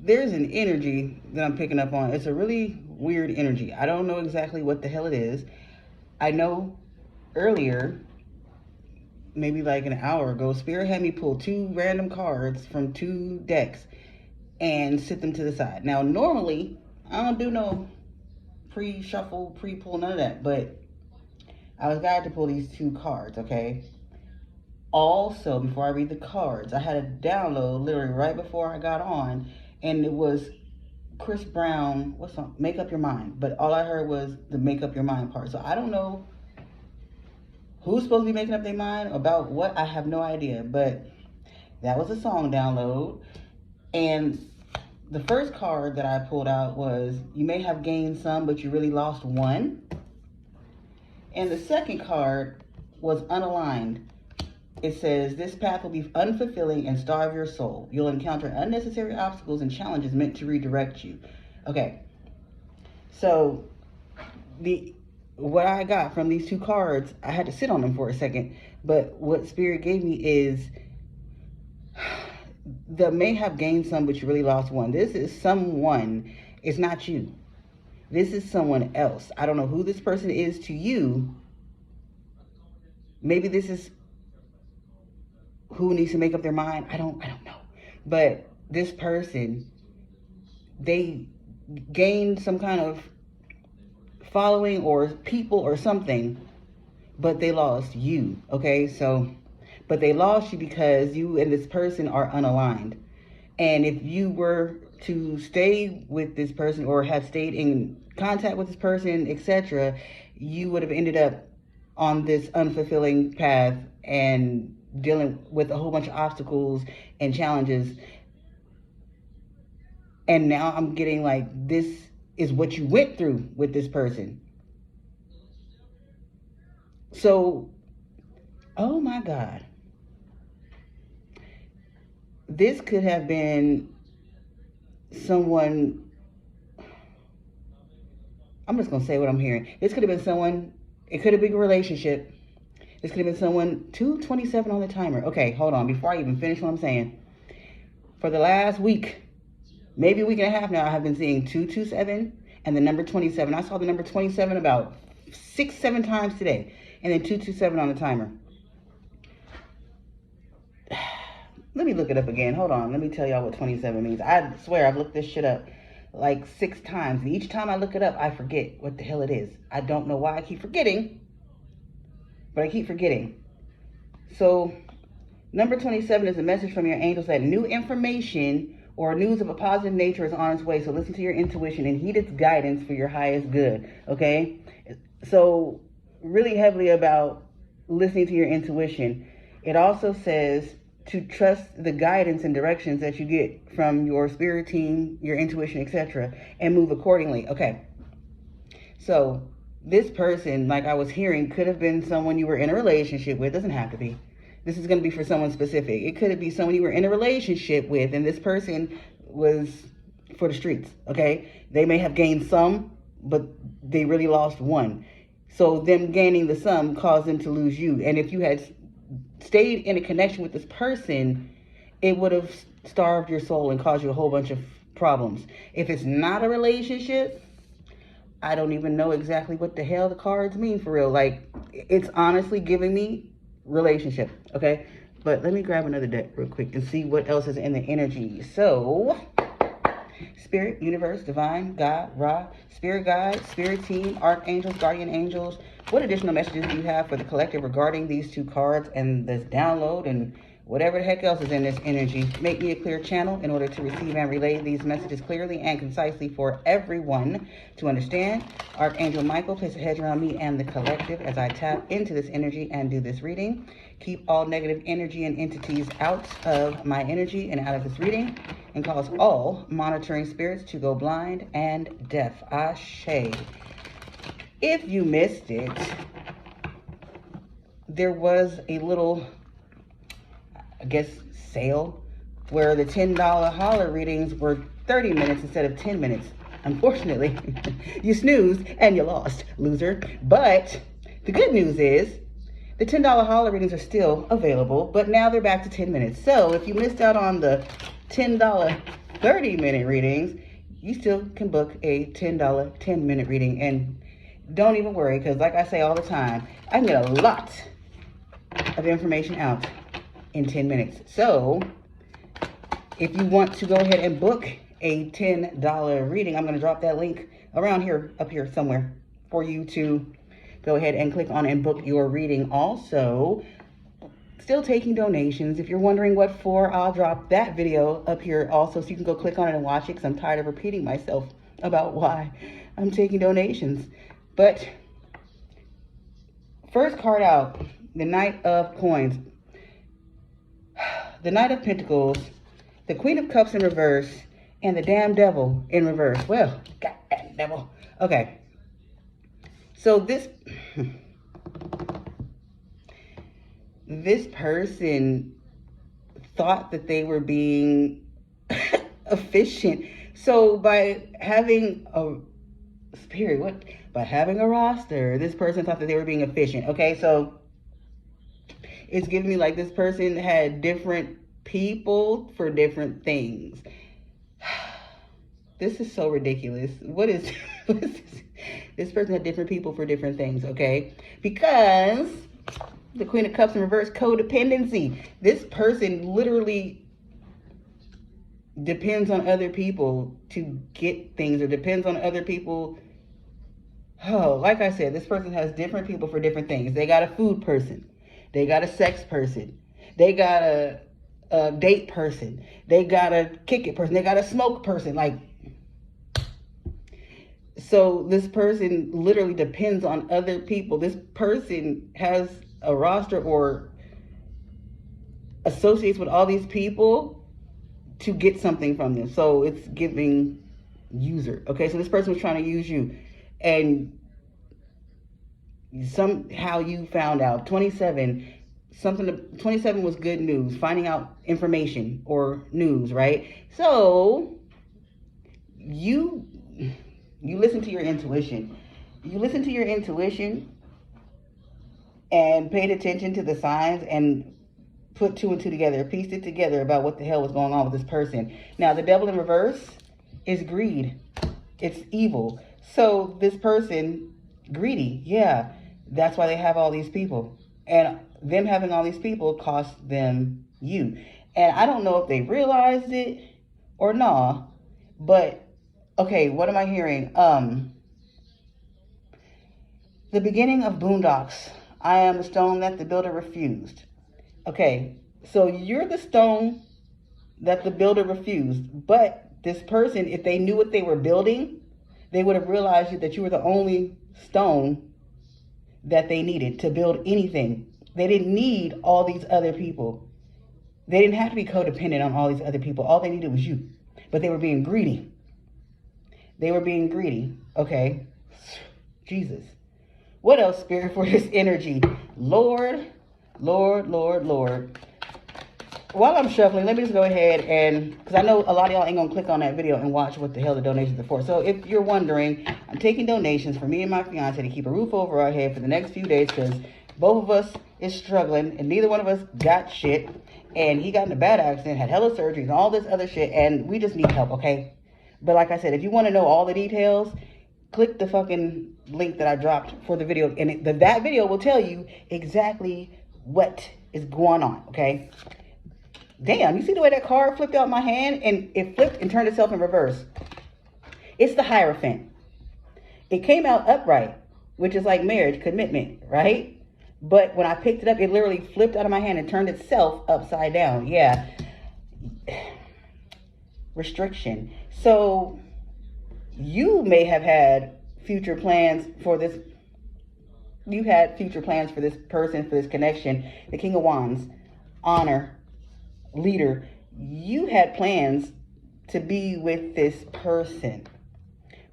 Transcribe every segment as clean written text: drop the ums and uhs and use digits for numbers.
there's an energy that I'm picking up on. It's a really weird energy. I don't know exactly what the hell it is. I know earlier, maybe like an hour ago, Spirit had me pull 2 random cards from 2 decks and sit them to the side. Now, normally, I don't do no pre-shuffle, pre-pull, none of that, but I was guided to pull these 2 cards, okay? Also, before I read the cards, I had a download literally right before I got on, and it was Chris Brown, what's on Make Up Your Mind, but all I heard was the Make Up Your Mind part. So I don't know who's supposed to be making up their mind about what. I have no idea, but that was a song download. And the first card that I pulled out was, you may have gained some, but you really lost one. And the second card was unaligned. It says, this path will be unfulfilling and starve your soul. You'll encounter unnecessary obstacles and challenges meant to redirect you. Okay. So what I got from these 2 cards, I had to sit on them for a second, but what Spirit gave me is, the may have gained some, but you really lost one. This is someone. It's not you. This is someone else. I don't know who this person is to you. Maybe this is who needs to make up their mind. I don't know. But this person, they gained some kind of following or people or something, but they lost you, okay? So, but they lost you because you and this person are unaligned. And if you were to stay with this person or have stayed in contact with this person, etc., you would have ended up on this unfulfilling path and dealing with a whole bunch of obstacles and challenges. And now I'm getting like, this is what you went through with this person. So, oh my God. This could have been someone, I'm just going to say what I'm hearing. This could have been someone, it could have been a relationship. This could have been someone, 227 on the timer. Okay, hold on. Before I even finish what I'm saying. For the last week, maybe a week and a half now, I have been seeing 227 and the number 27. I saw the number 27 about 6-7 times today. And then 227 on the timer. Let me look it up again. Hold on. Let me tell y'all what 27 means. I swear I've looked this shit up like 6 times. And each time I look it up, I forget what the hell it is. I don't know why I keep forgetting. But I keep forgetting. So, number 27 is a message from your angels that new information or news of a positive nature is on its way. So listen to your intuition and heed its guidance for your highest good. Okay? So, really heavily about listening to your intuition. It also says to trust the guidance and directions that you get from your spirit team, your intuition, etc., and move accordingly. Okay. So, this person, like I was hearing, could have been someone you were in a relationship with. Doesn't have to be. This is going to be for someone specific. It could be someone you were in a relationship with, and this person was for the streets, okay? They may have gained some, but they really lost one. So them gaining the sum caused them to lose you. And if you had stayed in a connection with this person, it would have starved your soul and caused you a whole bunch of problems. If it's not a relationship, I don't even know exactly what the hell the cards mean for real. Like, it's honestly giving me relationship, okay? But let me grab another deck real quick and see what else is in the energy. So, Spirit, Universe, Divine, God, Ra, Spirit Guide, Spirit Team, Archangels, Guardian Angels. What additional messages do you have for the collective regarding these 2 cards and this download and whatever the heck else is in this energy? Make me a clear channel in order to receive and relay these messages clearly and concisely for everyone to understand. Archangel Michael, place a hedge around me and the collective as I tap into this energy and do this reading. Keep all negative energy and entities out of my energy and out of this reading, and cause all monitoring spirits to go blind and deaf. Ashe. If you missed it, there was a little, I guess, sale where the $10 holler readings were 30 minutes instead of 10 minutes. Unfortunately, you snoozed and you lost, loser. But the good news is the $10 holler readings are still available, but now they're back to 10 minutes. So if you missed out on the $10 30-minute readings, you still can book a $10 10-minute reading. And don't even worry, because like I say all the time, I can get a lot of information out in 10 minutes. So if you want to go ahead and book a $10 reading, I'm going to drop that link around here, up here somewhere, for you to go ahead and click on and book your reading. Also, still taking donations. If you're wondering what for, I'll drop that video up here also, so you can go click on it and watch it, because I'm tired of repeating myself about why I'm taking donations. But first card out, the Knight of Coins, the Knight of Pentacles, the Queen of Cups in reverse, and the damn Devil in reverse. Well, goddamn devil. Okay. So this person thought that they were being efficient. So by having a by having a roster, this person thought that they were being efficient. Okay, so it's giving me like this person had different people for different things. This is so ridiculous. What is this? This person had different people for different things, okay? Because the Queen of Cups in reverse, codependency. This person literally depends on other people to get things, or depends on other people. Oh, like I said, this person has different people for different things. They got a food person. They got a sex person. They got a date person. They got a kick it person. They got a smoke person. Like, so this person literally depends on other people. This person has a roster or associates with all these people to get something from them. So it's giving user. Okay, so this person was trying to use you, and somehow you found out. 27 was good news, finding out information or news, right? So you listen to your intuition. You listen to your intuition and paid attention to the signs and put two and two together, pieced it together about what the hell was going on with this person. Now, the Devil in reverse is greed. It's evil. So this person, greedy, yeah, that's why they have all these people. And them having all these people cost them you. And I don't know if they realized it or not, but okay, what am I hearing? The beginning of Boondocks. I am the stone that the builder refused. Okay, so you're the stone that the builder refused. But this person, if they knew what they were building, they would have realized that you were the only stone that they needed to build anything. They didn't need all these other people. They didn't have to be codependent on all these other people. All they needed was you. But they were being greedy. They were being greedy. Okay. Jesus. What else, Spirit, for this energy? Lord, Lord, Lord, Lord. While I'm shuffling, let me just go ahead and, because I know a lot of y'all ain't going to click on that video and watch what the hell the donations are for. So if you're wondering, I'm taking donations for me and my fiance to keep a roof over our head for the next few days, because both of us is struggling and neither one of us got shit. And he got in a bad accident, had hella surgeries and all this other shit, and we just need help, okay? But like I said, if you want to know all the details, click the fucking link that I dropped for the video, and that video will tell you exactly what is going on, okay? Damn, you see the way that card flipped out my hand, and it flipped and turned itself in reverse? It's the Hierophant. It came out upright, which is like marriage, commitment, right? But when I picked it up, it literally flipped out of my hand and turned itself upside down. Yeah. Restriction. So you may have had future plans for this. You had future plans for this person, for this connection. The King of Wands, honor, leader. You had plans to be with this person.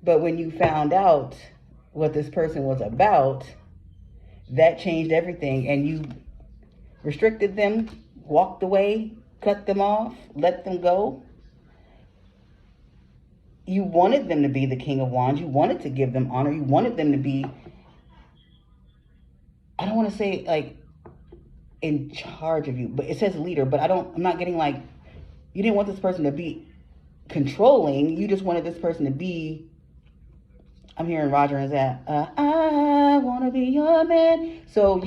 But when you found out what this person was about, that changed everything, and you restricted them, walked away, cut them off, let them go. You wanted them to be the King of Wands. You wanted to give them honor. You wanted them to be, I don't want to say like in charge of you, but it says leader, but I'm not getting like, you didn't want this person to be controlling. You just wanted this person to be, I'm hearing Roger and Zap, I want to be your man. So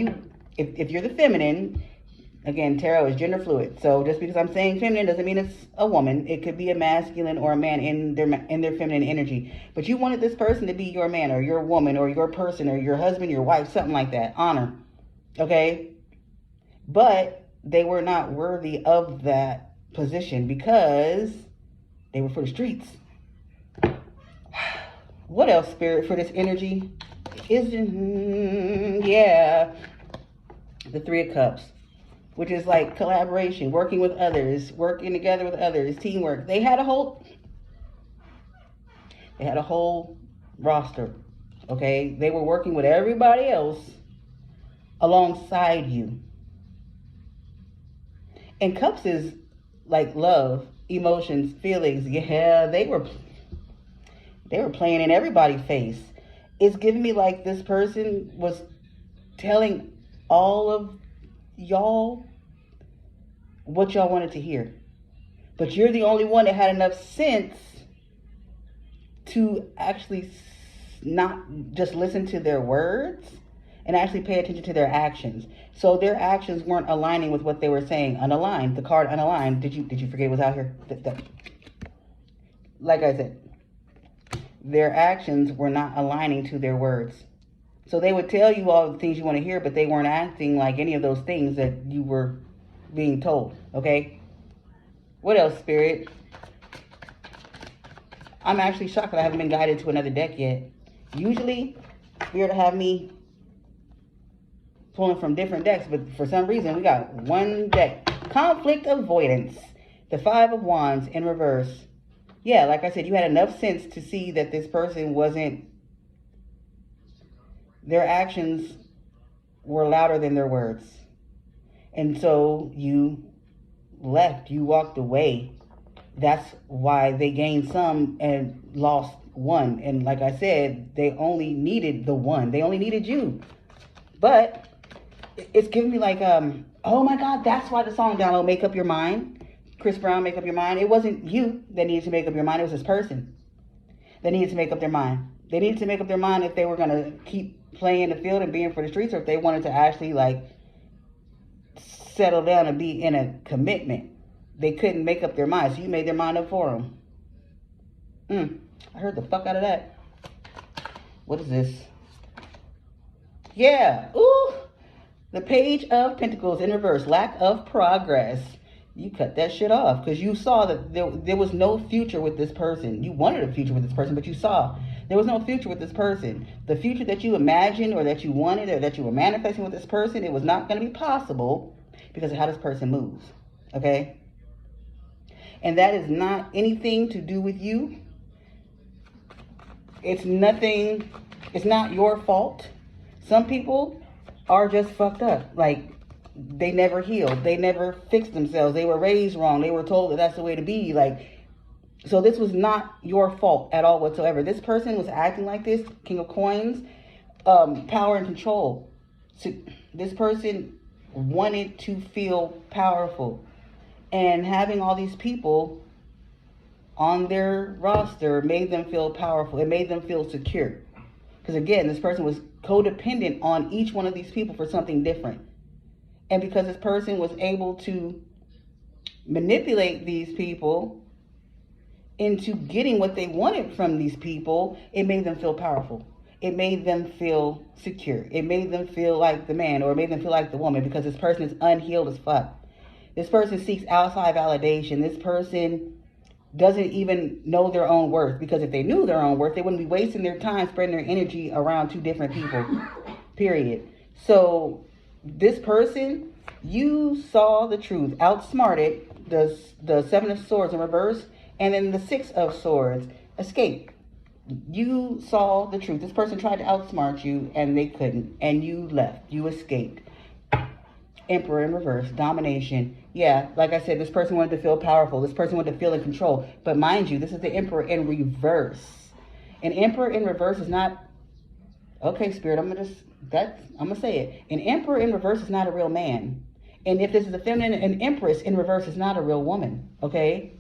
if you're the feminine, again, tarot is gender fluid. So just because I'm saying feminine doesn't mean it's a woman. It could be a masculine or a man in their feminine energy. But you wanted this person to be your man or your woman or your person or your husband, your wife, something like that. Honor. Okay? But they were not worthy of that position because they were for the streets. What else, Spirit, for this energy? Yeah, the Three of Cups, which is like collaboration, working with others, working together with others, teamwork. They had a whole roster, okay? They were working with everybody else alongside you. And Cups is like love, emotions, feelings. Yeah, they were playing in everybody's face. It's giving me like this person was telling all of y'all what y'all wanted to hear. But you're the only one that had enough sense to actually not just listen to their words and actually pay attention to their actions. So their actions weren't aligning with what they were saying. Unaligned. The card unaligned. Did you forget what's out here? Like I said, their actions were not aligning to their words. So they would tell you all the things you want to hear, but they weren't acting like any of those things that you were being told. Okay? What else, Spirit? I'm actually shocked that I haven't been guided to another deck yet. Usually, Spirit will have me pulling from different decks, but for some reason, we got one deck. Conflict avoidance. The Five of Wands in reverse. Yeah, like I said, you had enough sense to see that this person wasn't, their actions were louder than their words. And so you left, you walked away. That's why they gained some and lost one. And like I said, they only needed the one. They only needed you. But it's giving me like, oh my God, that's why the song Download, Make Up Your Mind. Chris Brown, Make Up Your Mind. It wasn't you that needed to make up your mind. It was this person that needed to make up their mind. They needed to make up their mind if they were going to keep playing the field and being for the streets, or if they wanted to actually like settle down and be in a commitment. They couldn't make up their mind, so you made their mind up for them. I heard the fuck out of that. What is this? Yeah. Ooh. The Page of Pentacles in reverse. Lack of progress. You cut that shit off because you saw that there was no future with this person. You wanted a future with this person, but you saw there was no future with this person. The future that you imagined or that you wanted or that you were manifesting with this person, it was not going to be possible because of how this person moves. Okay? And that is not anything to do with you. It's nothing. It's not your fault. Some people are just fucked up. Like, they never healed. They never fixed themselves. They were raised wrong. They were told that that's the way to be. Like, so this was not your fault at all whatsoever. This person was acting like this. King of Coins, power and control. So this person wanted to feel powerful, and having all these people on their roster made them feel powerful. It made them feel secure. Because again, this person was codependent on each one of these people for something different. And because this person was able to manipulate these people into getting what they wanted from these people, it made them feel powerful. It made them feel secure. It made them feel like the man, or it made them feel like the woman, because this person is unhealed as fuck. This person seeks outside validation. This person doesn't even know their own worth, because if they knew their own worth, they wouldn't be wasting their time spreading their energy around two different people, period. So this person, you saw the truth, outsmarted the Seven of Swords in reverse, and then the Six of Swords, escape. You saw the truth. This person tried to outsmart you, and they couldn't, and you left. You escaped. Emperor in reverse, domination. Yeah, like I said, this person wanted to feel powerful. This person wanted to feel in control. But mind you, this is the Emperor in reverse. An Emperor in reverse is not... Okay, Spirit, I'm going to say it. An Emperor in reverse is not a real man. And if this is a feminine, an Empress in reverse is not a real woman. Okay?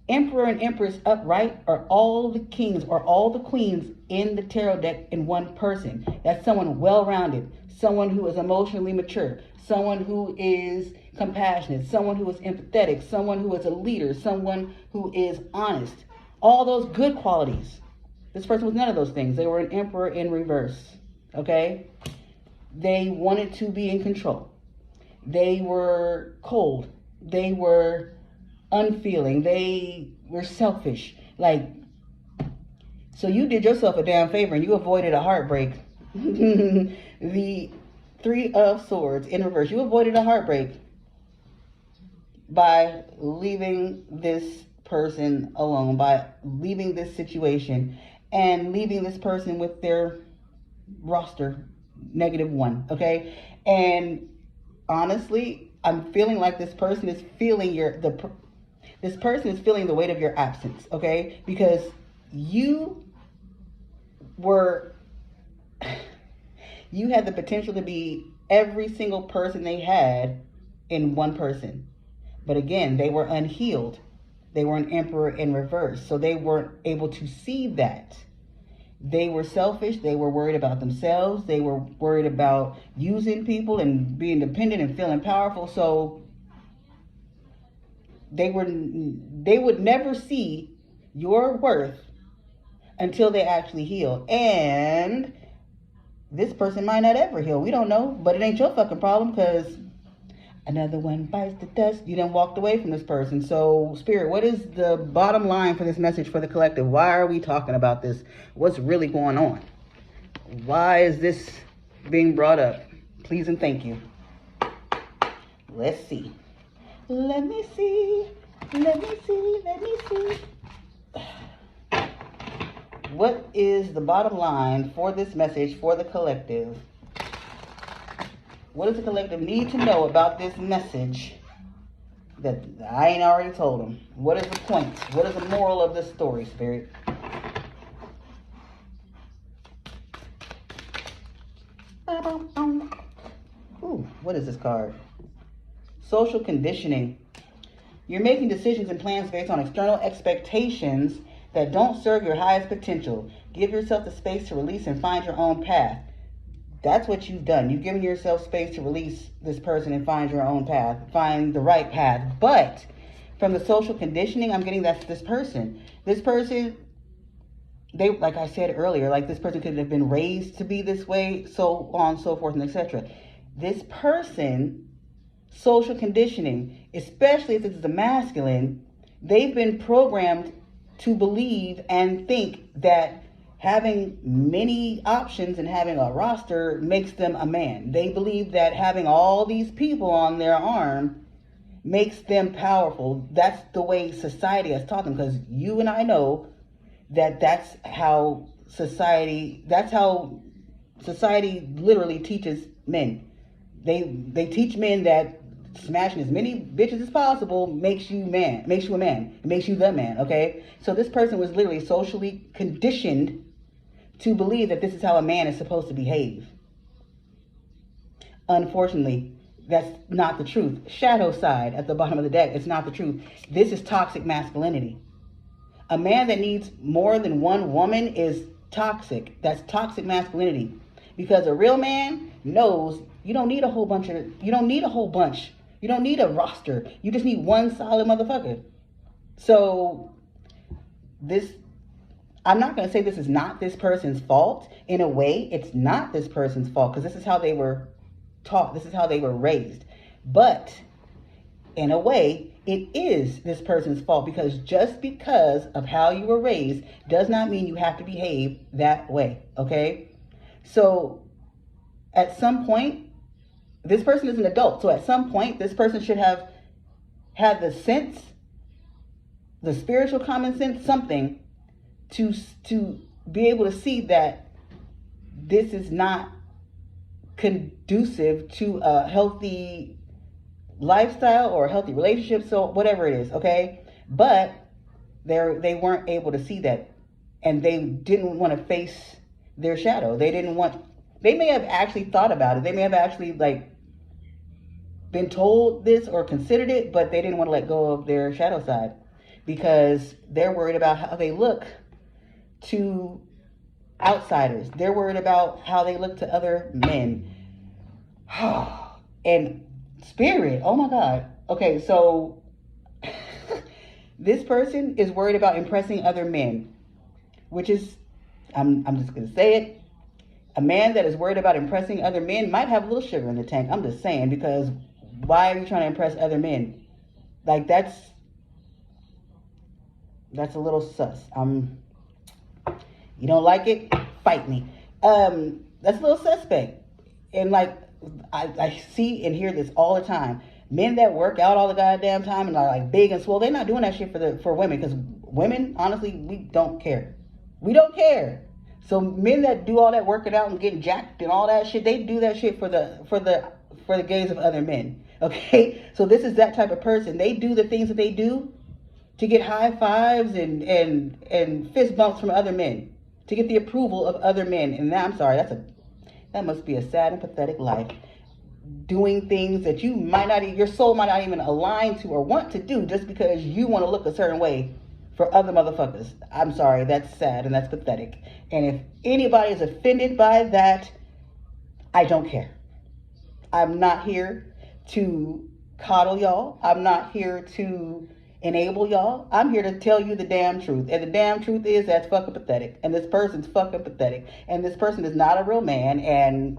Emperor and Empress upright are all the kings or all the queens in the tarot deck in one person. That's someone well-rounded, someone who is emotionally mature, someone who is compassionate, someone who is empathetic, someone who is a leader, someone who is honest. All those good qualities. This person was none of those things. They were an emperor in reverse. Okay? They wanted to be in control. They were cold. They were unfeeling. They were selfish. Like, so you did yourself a damn favor and you avoided a heartbreak. The Three of Swords in reverse. You avoided a heartbreak by leaving this person alone, by leaving this situation and leaving this person with their roster -1. Okay? And honestly, I'm feeling like this person is feeling this person is feeling the weight of your absence, okay? Because you had the potential to be every single person they had in one person. But again, they were unhealed. They were an emperor in reverse. So they weren't able to see that. They were selfish. They were worried about themselves. They were worried about using people and being dependent and feeling powerful. So they would never see your worth until they actually heal. And this person might not ever heal. We don't know, but it ain't your fucking problem because another one bites the dust. You done walked away from this person. So, Spirit, what is the bottom line for this message for the collective? Why are we talking about this? What's really going on? Why is this being brought up? Please and thank you. Let's see. Let me see. Let me see. Let me see. What is the bottom line for this message for the collective? What does the collective need to know about this message that I ain't already told them? What is the point? What is the moral of this story, Spirit? Ooh, what is this card? Social conditioning. You're making decisions and plans based on external expectations that don't serve your highest potential. Give yourself the space to release and find your own path. That's what you've done. You've given yourself space to release this person and find your own path, find the right path. But from the social conditioning, I'm getting that's this person. This person, they, like I said earlier, like this person could have been raised to be this way, so on, so forth, and etc. This person, social conditioning, especially if it's the masculine, they've been programmed to believe and think that having many options and having a roster makes them a man. They believe that having all these people on their arm makes them powerful. That's the way society has taught them, because you and I know that that's how society literally teaches men. They teach men that smashing as many bitches as possible makes you a man. It makes you the man, okay? So this person was literally socially conditioned to believe that this is how a man is supposed to behave. Unfortunately, that's not the truth. Shadow side at the bottom of the deck, it's not the truth. This is toxic masculinity. A man that needs more than one woman is toxic. That's toxic masculinity. Because a real man knows you don't need a bunch. You don't need a roster. You just need one solid motherfucker. So I'm not going to say this is not this person's fault. In a way, it's not this person's fault because this is how they were taught. This is how they were raised. But in a way, it is this person's fault because just because of how you were raised does not mean you have to behave that way. Okay? So at some point, this person is an adult. So at some point, this person should have had the sense, the spiritual common sense, something to be able to see that this is not conducive to a healthy lifestyle or a healthy relationship, so whatever it is, okay? But they weren't able to see that, and they didn't want to face their shadow. They may have actually thought about it. They may have actually been told this or considered it, but they didn't want to let go of their shadow side. because they're worried about how they look to outsiders. They're worried about how they look to other men. And spirit, oh my God. Okay, so this person is worried about impressing other men, which is, I'm just going to say it. A man that is worried about impressing other men might have a little sugar in the tank. I'm just saying, because why are you trying to impress other men? Like, that's a little sus. You don't like it? Fight me. That's a little suspect. And like, I see and hear this all the time. Men that work out all the goddamn time and are like big and swole, they're not doing that shit for women, because women, honestly, we don't care. We don't care. So men that do all that working out and getting jacked and all that shit, they do that shit for the gaze of other men. Okay? So this is that type of person. They do the things that they do to get high fives and fist bumps from other men, to get the approval of other men. And I'm sorry, that must be a sad and pathetic life. Doing things that you might not, your soul might not even align to or want to do, just because you want to look a certain way for other motherfuckers. I'm sorry, that's sad and that's pathetic. And if anybody is offended by that, I don't care. I'm not here to coddle y'all. I'm not here to enable y'all. I'm here to tell you the damn truth. And the damn truth is that's fucking pathetic. And this person's fucking pathetic. And this person is not a real man. And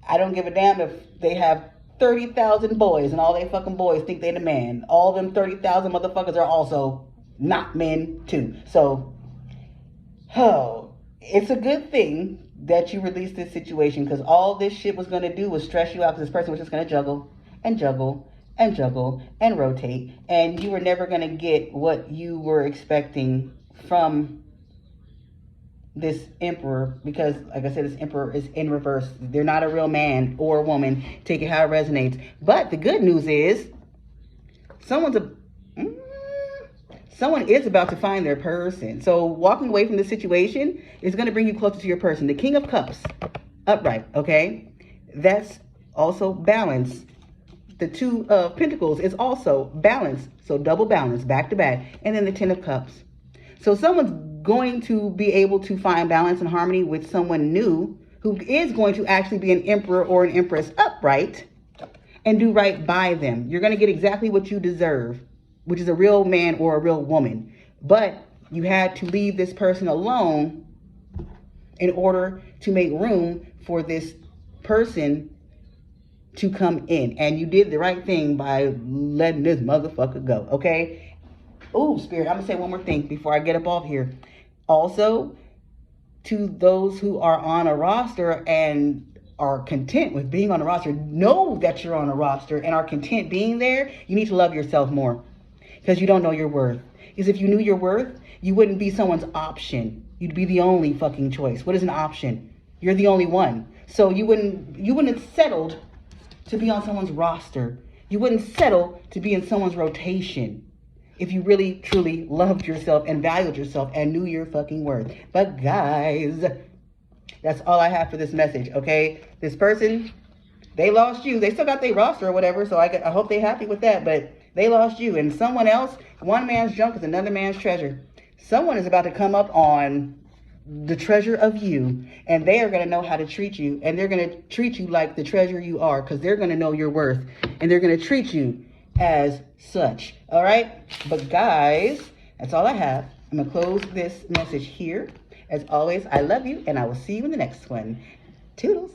I don't give a damn if they have 30,000 boys and all they fucking boys think they're the man. All them 30,000 motherfuckers are also not men too. So, it's a good thing that you released this situation, because all this shit was going to do was stress you out, because this person was just going to juggle and juggle and juggle and rotate, and you were never going to get what you were expecting from this emperor, because like I said, this emperor is in reverse. They're not a real man or a woman. Take it how it resonates. But the good news is someone is about to find their person. So walking away from this situation is going to bring you closer to your person. The King of Cups, upright, okay? That's also balance. The Two of Pentacles is also balance. So double balance, back to back. And then the Ten of Cups. So someone's going to be able to find balance and harmony with someone new, who is going to actually be an emperor or an empress upright and do right by them. You're going to get exactly what you deserve, which is a real man or a real woman. But you had to leave this person alone in order to make room for this person to come in. And you did the right thing by letting this motherfucker go, okay? Oh, Spirit, I'm going to say one more thing before I get up off here. Also, to those who are on a roster and are content with being on a roster, know that you're on a roster and are content being there, you need to love yourself more, because you don't know your worth. Because if you knew your worth, you wouldn't be someone's option. You'd be the only fucking choice. What is an option? You're the only one. So you wouldn't have settled to be on someone's roster. You wouldn't settle to be in someone's rotation if you really, truly loved yourself and valued yourself and knew your fucking worth. But guys, that's all I have for this message, okay? This person, they lost you. They still got their roster or whatever, so I hope they're happy with that, but they lost you. And someone else, one man's junk is another man's treasure. Someone is about to come up on the treasure of you, and they are going to know how to treat you, and they're going to treat you like the treasure you are, because they're going to know your worth, and they're going to treat you as such. All right, but guys, that's all I have. I'm gonna close this message here. As always, I love you, and I will see you in the next one. Toodles.